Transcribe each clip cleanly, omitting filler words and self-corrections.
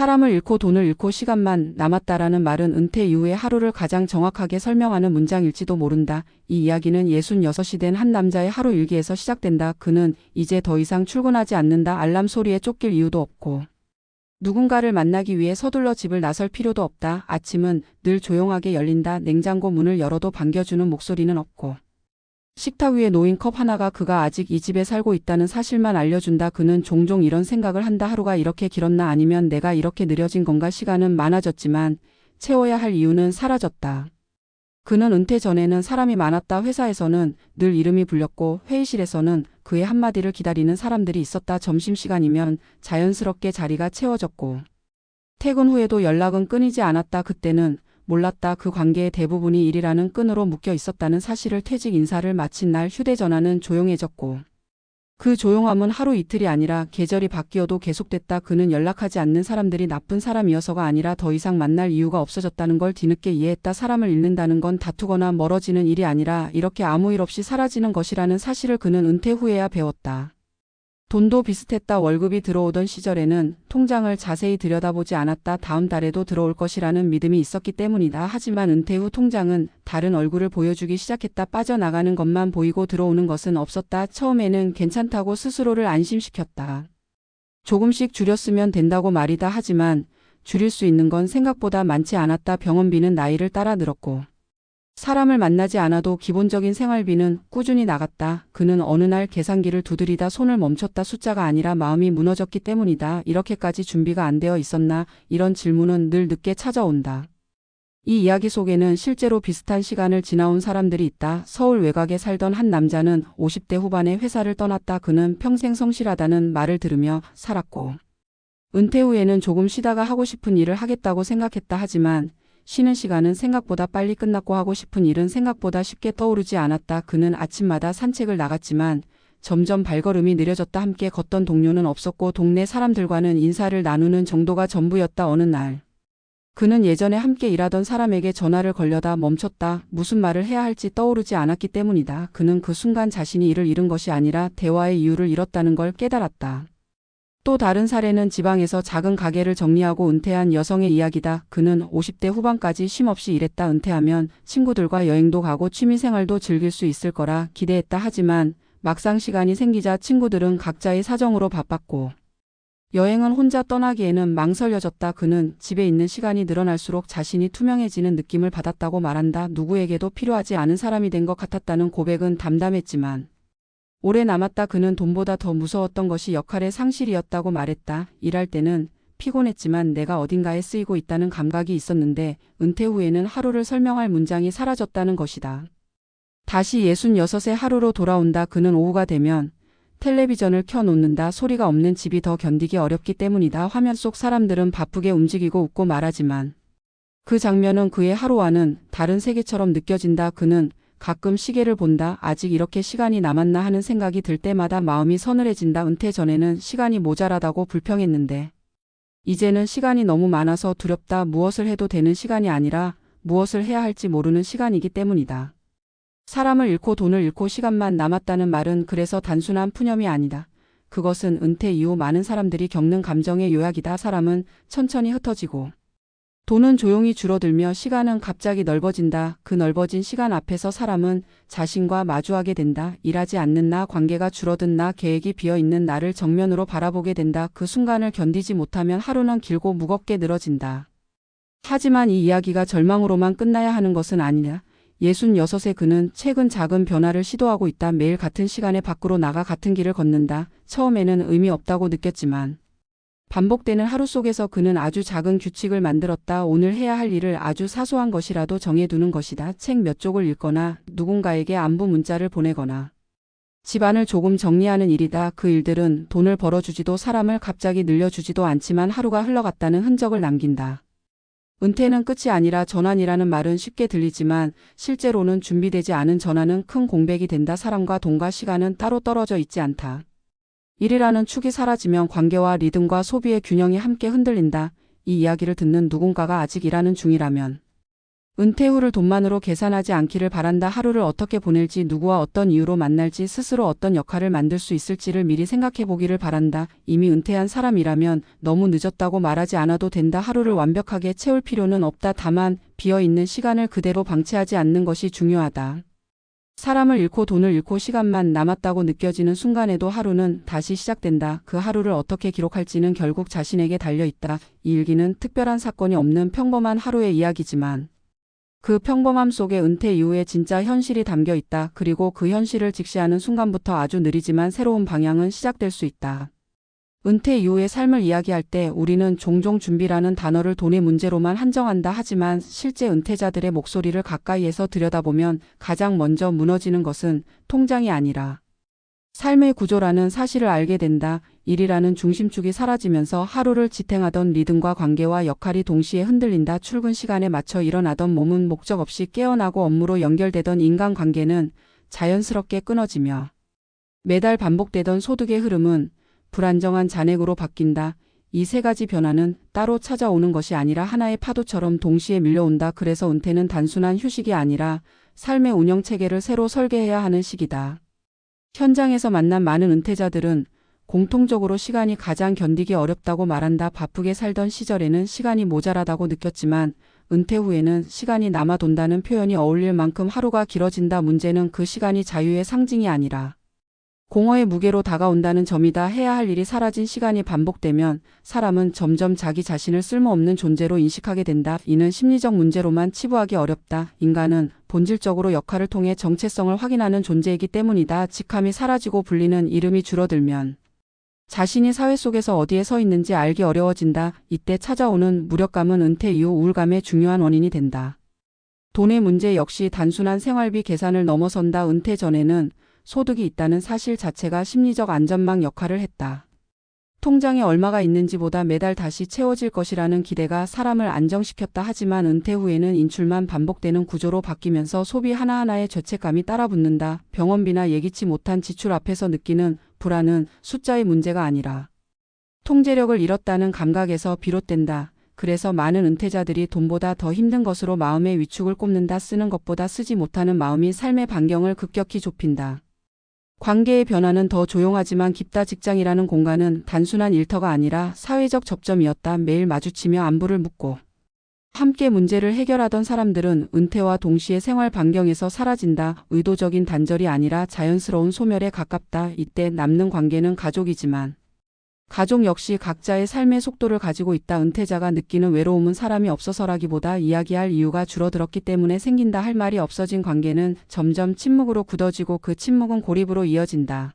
사람을 잃고 돈을 잃고 시간만 남았다라는 말은 은퇴 이후의 하루를 가장 정확하게 설명하는 문장일지도 모른다. 이 이야기는 66이 된 한 남자의 하루 일기에서 시작된다. 그는 이제 더 이상 출근하지 않는다. 알람 소리에 쫓길 이유도 없고 누군가를 만나기 위해 서둘러 집을 나설 필요도 없다. 아침은 늘 조용하게 열린다. 냉장고 문을 열어도 반겨주는 목소리는 없고 식탁 위에 놓인 컵 하나가 그가 아직 이 집에 살고 있다는 사실만 알려준다. 그는 종종 이런 생각을 한다. 하루가 이렇게 길었나, 아니면 내가 이렇게 느려진 건가. 시간은 많아졌지만 채워야 할 이유는 사라졌다. 그는 은퇴 전에는 사람이 많았다. 회사에서는 늘 이름이 불렸고 회의실에서는 그의 한마디를 기다리는 사람들이 있었다. 점심시간이면 자연스럽게 자리가 채워졌고 퇴근 후에도 연락은 끊이지 않았다. 그때는 몰랐다. 그 관계의 대부분이 일이라는 끈으로 묶여 있었다는 사실을. 퇴직 인사를 마친 날 휴대전화는 조용해졌고 그 조용함은 하루 이틀이 아니라 계절이 바뀌어도 계속됐다. 그는 연락하지 않는 사람들이 나쁜 사람이어서가 아니라 더 이상 만날 이유가 없어졌다는 걸 뒤늦게 이해했다. 사람을 잃는다는 건 다투거나 멀어지는 일이 아니라 이렇게 아무 일 없이 사라지는 것이라는 사실을 그는 은퇴 후에야 배웠다. 돈도 비슷했다. 월급이 들어오던 시절에는 통장을 자세히 들여다보지 않았다. 다음 달에도 들어올 것이라는 믿음이 있었기 때문이다. 하지만 은퇴 후 통장은 다른 얼굴을 보여주기 시작했다. 빠져나가는 것만 보이고 들어오는 것은 없었다. 처음에는 괜찮다고 스스로를 안심시켰다. 조금씩 줄였으면 된다고 말이다. 하지만 줄일 수 있는 건 생각보다 많지 않았다. 병원비는 나이를 따라 늘었고 사람을 만나지 않아도 기본적인 생활비는 꾸준히 나갔다. 그는 어느 날 계산기를 두드리다 손을 멈췄다. 숫자가 아니라 마음이 무너졌기 때문이다. 이렇게까지 준비가 안 되어 있었나? 이런 질문은 늘 늦게 찾아온다. 이 이야기 속에는 실제로 비슷한 시간을 지나온 사람들이 있다. 서울 외곽에 살던 한 남자는 50대 후반에 회사를 떠났다. 그는 평생 성실하다는 말을 들으며 살았고 은퇴 후에는 조금 쉬다가 하고 싶은 일을 하겠다고 생각했다. 하지만 쉬는 시간은 생각보다 빨리 끝났고 하고 싶은 일은 생각보다 쉽게 떠오르지 않았다. 그는 아침마다 산책을 나갔지만 점점 발걸음이 느려졌다. 함께 걷던 동료는 없었고 동네 사람들과는 인사를 나누는 정도가 전부였다. 어느 날 그는 예전에 함께 일하던 사람에게 전화를 걸려다 멈췄다. 무슨 말을 해야 할지 떠오르지 않았기 때문이다. 그는 그 순간 자신이 일을 잃은 것이 아니라 대화의 이유를 잃었다는 걸 깨달았다. 또 다른 사례는 지방에서 작은 가게를 정리하고 은퇴한 여성의 이야기다. 그는 50대 후반까지 쉼없이 일했다. 은퇴하면 친구들과 여행도 가고 취미생활도 즐길 수 있을 거라 기대했다. 하지만 막상 시간이 생기자 친구들은 각자의 사정으로 바빴고 여행은 혼자 떠나기에는 망설여졌다. 그는 집에 있는 시간이 늘어날수록 자신이 투명해지는 느낌을 받았다고 말한다. 누구에게도 필요하지 않은 사람이 된 것 같았다는 고백은 담담했지만 오래 남았다. 그는 돈보다 더 무서웠던 것이 역할의 상실이었다고 말했다. 일할 때는 피곤했지만 내가 어딘가에 쓰이고 있다는 감각이 있었는데 은퇴 후에는 하루를 설명할 문장이 사라졌다는 것이다. 다시 66의 하루로 돌아온다. 그는 오후가 되면 텔레비전을 켜놓는다. 소리가 없는 집이 더 견디기 어렵기 때문이다. 화면 속 사람들은 바쁘게 움직이고 웃고 말하지만 그 장면은 그의 하루와는 다른 세계처럼 느껴진다. 그는 가끔 시계를 본다. 아직 이렇게 시간이 남았나 하는 생각이 들 때마다 마음이 서늘해진다. 은퇴 전에는 시간이 모자라다고 불평했는데 이제는 시간이 너무 많아서 두렵다. 무엇을 해도 되는 시간이 아니라 무엇을 해야 할지 모르는 시간이기 때문이다. 사람을 잃고 돈을 잃고 시간만 남았다는 말은 그래서 단순한 푸념이 아니다. 그것은 은퇴 이후 많은 사람들이 겪는 감정의 요약이다. 사람은 천천히 흩어지고 돈은 조용히 줄어들며 시간은 갑자기 넓어진다. 그 넓어진 시간 앞에서 사람은 자신과 마주하게 된다. 일하지 않는 나, 관계가 줄어든 나, 계획이 비어있는 나를 정면으로 바라보게 된다. 그 순간을 견디지 못하면 하루는 길고 무겁게 늘어진다. 하지만 이 이야기가 절망으로만 끝나야 하는 것은 아니냐. 66의 그는 최근 작은 변화를 시도하고 있다. 매일 같은 시간에 밖으로 나가 같은 길을 걷는다. 처음에는 의미 없다고 느꼈지만 반복되는 하루 속에서 그는 아주 작은 규칙을 만들었다. 오늘 해야 할 일을 아주 사소한 것이라도 정해두는 것이다. 책 몇 쪽을 읽거나 누군가에게 안부 문자를 보내거나 집안을 조금 정리하는 일이다. 그 일들은 돈을 벌어주지도 사람을 갑자기 늘려주지도 않지만 하루가 흘러갔다는 흔적을 남긴다. 은퇴는 끝이 아니라 전환이라는 말은 쉽게 들리지만 실제로는 준비되지 않은 전환은 큰 공백이 된다. 사람과 돈과 시간은 따로 떨어져 있지 않다. 일이라는 축이 사라지면 관계와 리듬과 소비의 균형이 함께 흔들린다. 이 이야기를 듣는 누군가가 아직 일하는 중이라면 은퇴 후를 돈만으로 계산하지 않기를 바란다. 하루를 어떻게 보낼지, 누구와 어떤 이유로 만날지, 스스로 어떤 역할을 만들 수 있을지를 미리 생각해 보기를 바란다. 이미 은퇴한 사람이라면 너무 늦었다고 말하지 않아도 된다. 하루를 완벽하게 채울 필요는 없다. 다만 비어있는 시간을 그대로 방치하지 않는 것이 중요하다. 사람을 잃고 돈을 잃고 시간만 남았다고 느껴지는 순간에도 하루는 다시 시작된다. 그 하루를 어떻게 기록할지는 결국 자신에게 달려있다. 이 일기는 특별한 사건이 없는 평범한 하루의 이야기지만 그 평범함 속에 은퇴 이후의 진짜 현실이 담겨 있다. 그리고 그 현실을 직시하는 순간부터 아주 느리지만 새로운 방향은 시작될 수 있다. 은퇴 이후의 삶을 이야기할 때 우리는 종종 준비라는 단어를 돈의 문제로만 한정한다. 하지만 실제 은퇴자들의 목소리를 가까이에서 들여다보면 가장 먼저 무너지는 것은 통장이 아니라 삶의 구조라는 사실을 알게 된다. 일이라는 중심축이 사라지면서 하루를 지탱하던 리듬과 관계와 역할이 동시에 흔들린다. 출근 시간에 맞춰 일어나던 몸은 목적 없이 깨어나고 업무로 연결되던 인간관계는 자연스럽게 끊어지며 매달 반복되던 소득의 흐름은 불안정한 잔액으로 바뀐다. 이 세 가지 변화는 따로 찾아오는 것이 아니라 하나의 파도처럼 동시에 밀려온다. 그래서 은퇴는 단순한 휴식이 아니라 삶의 운영 체계를 새로 설계해야 하는 시기다. 현장에서 만난 많은 은퇴자들은 공통적으로 시간이 가장 견디기 어렵다고 말한다. 바쁘게 살던 시절에는 시간이 모자라다고 느꼈지만 은퇴 후에는 시간이 남아 돈다는 표현이 어울릴 만큼 하루가 길어진다. 문제는 그 시간이 자유의 상징이 아니라 공허의 무게로 다가온다는 점이다. 해야 할 일이 사라진 시간이 반복되면 사람은 점점 자기 자신을 쓸모없는 존재로 인식하게 된다. 이는 심리적 문제로만 치부하기 어렵다. 인간은 본질적으로 역할을 통해 정체성을 확인하는 존재이기 때문이다. 직함이 사라지고 불리는 이름이 줄어들면 자신이 사회 속에서 어디에 서 있는지 알기 어려워진다. 이때 찾아오는 무력감은 은퇴 이후 우울감의 중요한 원인이 된다. 돈의 문제 역시 단순한 생활비 계산을 넘어선다. 은퇴 전에는 소득이 있다는 사실 자체가 심리적 안전망 역할을 했다. 통장에 얼마가 있는지보다 매달 다시 채워질 것이라는 기대가 사람을 안정시켰다. 하지만 은퇴 후에는 인출만 반복되는 구조로 바뀌면서 소비 하나하나에 죄책감이 따라붙는다. 병원비나 예기치 못한 지출 앞에서 느끼는 불안은 숫자의 문제가 아니라 통제력을 잃었다는 감각에서 비롯된다. 그래서 많은 은퇴자들이 돈보다 더 힘든 것으로 마음의 위축을 꼽는다. 쓰는 것보다 쓰지 못하는 마음이 삶의 반경을 급격히 좁힌다. 관계의 변화는 더 조용하지만 깊다. 직장이라는 공간은 단순한 일터가 아니라 사회적 접점이었다. 매일 마주치며 안부를 묻고 함께 문제를 해결하던 사람들은 은퇴와 동시에 생활 반경에서 사라진다. 의도적인 단절이 아니라 자연스러운 소멸에 가깝다. 이때 남는 관계는 가족이지만 가족 역시 각자의 삶의 속도를 가지고 있다. 은퇴자가 느끼는 외로움은 사람이 없어서라기보다 이야기할 이유가 줄어들었기 때문에 생긴다. 할 말이 없어진 관계는 점점 침묵으로 굳어지고 그 침묵은 고립으로 이어진다.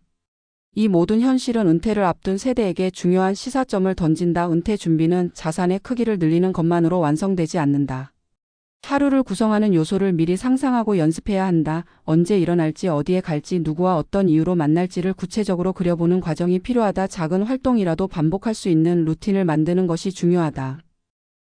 이 모든 현실은 은퇴를 앞둔 세대에게 중요한 시사점을 던진다. 은퇴 준비는 자산의 크기를 늘리는 것만으로 완성되지 않는다. 하루를 구성하는 요소를 미리 상상하고 연습해야 한다. 언제 일어날지, 어디에 갈지, 누구와 어떤 이유로 만날지를 구체적으로 그려보는 과정이 필요하다. 작은 활동이라도 반복할 수 있는 루틴을 만드는 것이 중요하다.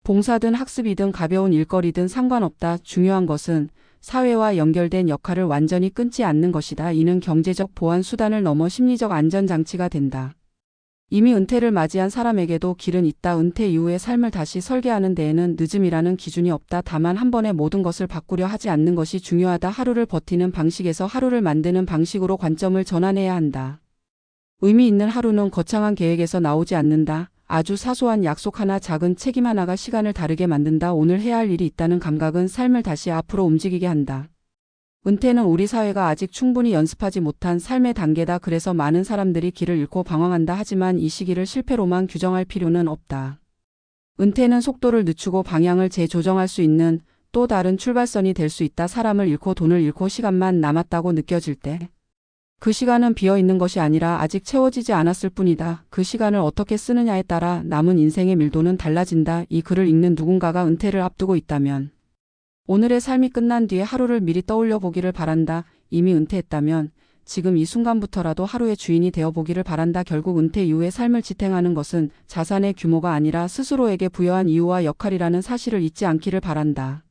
봉사든 학습이든 가벼운 일거리든 상관없다. 중요한 것은 사회와 연결된 역할을 완전히 끊지 않는 것이다. 이는 경제적 보완 수단을 넘어 심리적 안전장치가 된다. 이미 은퇴를 맞이한 사람에게도 길은 있다. 은퇴 이후의 삶을 다시 설계하는 데에는 늦음이라는 기준이 없다. 다만 한 번에 모든 것을 바꾸려 하지 않는 것이 중요하다. 하루를 버티는 방식에서 하루를 만드는 방식으로 관점을 전환해야 한다. 의미 있는 하루는 거창한 계획에서 나오지 않는다. 아주 사소한 약속 하나, 작은 책임 하나가 시간을 다르게 만든다. 오늘 해야 할 일이 있다는 감각은 삶을 다시 앞으로 움직이게 한다. 은퇴는 우리 사회가 아직 충분히 연습하지 못한 삶의 단계다. 그래서 많은 사람들이 길을 잃고 방황한다. 하지만 이 시기를 실패로만 규정할 필요는 없다. 은퇴는 속도를 늦추고 방향을 재조정할 수 있는 또 다른 출발선이 될 수 있다. 사람을 잃고 돈을 잃고 시간만 남았다고 느껴질 때 그 시간은 비어있는 것이 아니라 아직 채워지지 않았을 뿐이다. 그 시간을 어떻게 쓰느냐에 따라 남은 인생의 밀도는 달라진다. 이 글을 읽는 누군가가 은퇴를 앞두고 있다면 오늘의 삶이 끝난 뒤에 하루를 미리 떠올려 보기를 바란다. 이미 은퇴했다면 지금 이 순간부터라도 하루의 주인이 되어 보기를 바란다. 결국 은퇴 이후의 삶을 지탱하는 것은 자산의 규모가 아니라 스스로에게 부여한 이유와 역할이라는 사실을 잊지 않기를 바란다.